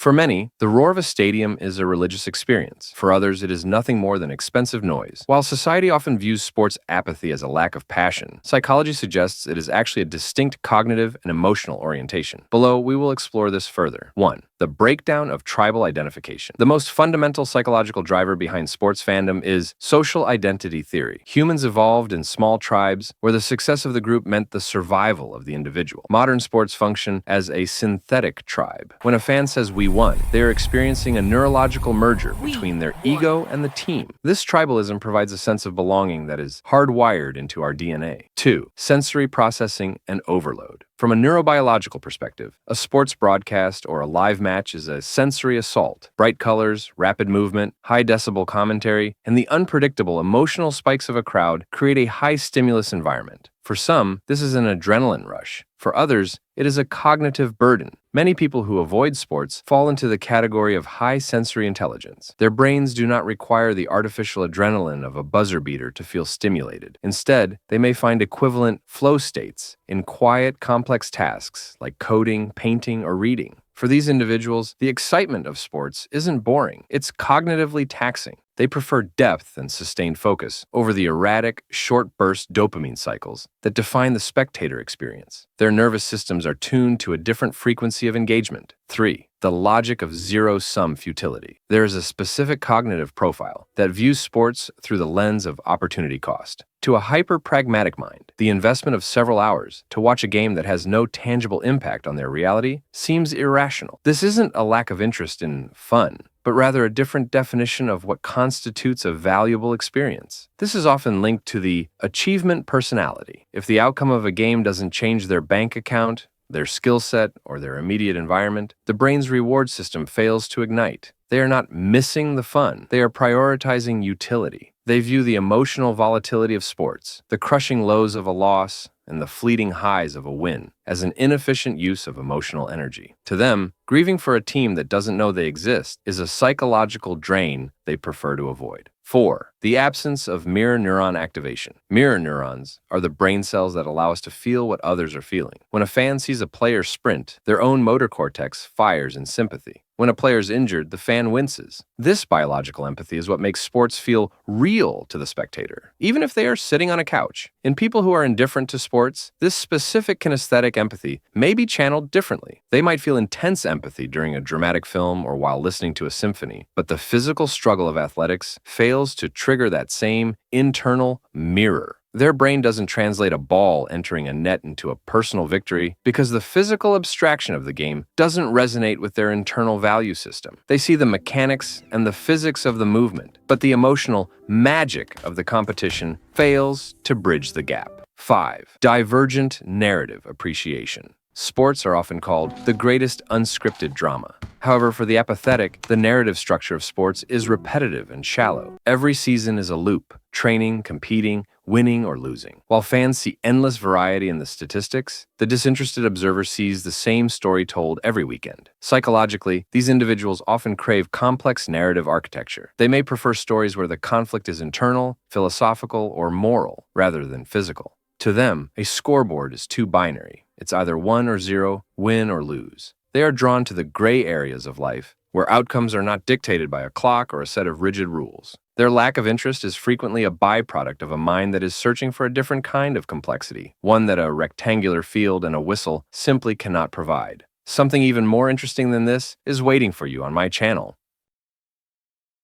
For many, the roar of a stadium is a religious experience. For others, it is nothing more than expensive noise. While society often views sports apathy as a lack of passion, psychology suggests it is actually a distinct cognitive and emotional orientation. Below, we will explore this further. 1. The breakdown of tribal identification. The most fundamental psychological driver behind sports fandom is social identity theory. Humans evolved in small tribes where the success of the group meant the survival of the individual. Modern sports function as a synthetic tribe. When a fan says "we won," they are experiencing a neurological merger between their ego and the team. This tribalism provides a sense of belonging that is hardwired into our DNA. 2. Sensory processing and overload. From a neurobiological perspective, a sports broadcast or a live match is a sensory assault. Bright colors, rapid movement, high decibel commentary, and the unpredictable emotional spikes of a crowd create a high-stimulus environment. For some, this is an adrenaline rush. For others, it is a cognitive burden. Many people who avoid sports fall into the category of high sensory intelligence. Their brains do not require the artificial adrenaline of a buzzer beater to feel stimulated. Instead, they may find equivalent flow states in quiet, complex tasks like coding, painting, or reading. For these individuals, the excitement of sports isn't boring. It's cognitively taxing. They prefer depth and sustained focus over the erratic, short-burst dopamine cycles that define the spectator experience. Their nervous systems are tuned to a different frequency of engagement. 3. The logic of zero-sum futility. There is a specific cognitive profile that views sports through the lens of opportunity cost. To a hyper-pragmatic mind, the investment of several hours to watch a game that has no tangible impact on their reality seems irrational. This isn't a lack of interest in fun, but rather a different definition of what constitutes a valuable experience. This is often linked to the achievement personality. If the outcome of a game doesn't change their bank account, their skill set, or their immediate environment, the brain's reward system fails to ignite. They are not missing the fun. They are prioritizing utility. They view the emotional volatility of sports, the crushing lows of a loss, and the fleeting highs of a win as an inefficient use of emotional energy. To them, grieving for a team that doesn't know they exist is a psychological drain they prefer to avoid. 4. The absence of mirror neuron activation. Mirror neurons are the brain cells that allow us to feel what others are feeling. When a fan sees a player sprint, their own motor cortex fires in sympathy. When a player is injured, the fan winces. This biological empathy is what makes sports feel real to the spectator, even if they are sitting on a couch. In people who are indifferent to sports, this specific kinesthetic empathy may be channeled differently. They might feel intense empathy during a dramatic film or while listening to a symphony, but the physical struggle of athletics fails to trigger that same internal mirror. Their brain doesn't translate a ball entering a net into a personal victory because the physical abstraction of the game doesn't resonate with their internal value system. They see the mechanics and the physics of the movement, but the emotional magic of the competition fails to bridge the gap. 5. Divergent narrative appreciation. Sports are often called the greatest unscripted drama. However, for the apathetic, the narrative structure of sports is repetitive and shallow. Every season is a loop, training, competing, winning, or losing. While fans see endless variety in the statistics, the disinterested observer sees the same story told every weekend. Psychologically, these individuals often crave complex narrative architecture. They may prefer stories where the conflict is internal, philosophical, or moral, rather than physical. To them, a scoreboard is too binary. It's either 1 or 0, win or lose. They are drawn to the gray areas of life, where outcomes are not dictated by a clock or a set of rigid rules. Their lack of interest is frequently a byproduct of a mind that is searching for a different kind of complexity, one that a rectangular field and a whistle simply cannot provide. Something even more interesting than this is waiting for you on my channel.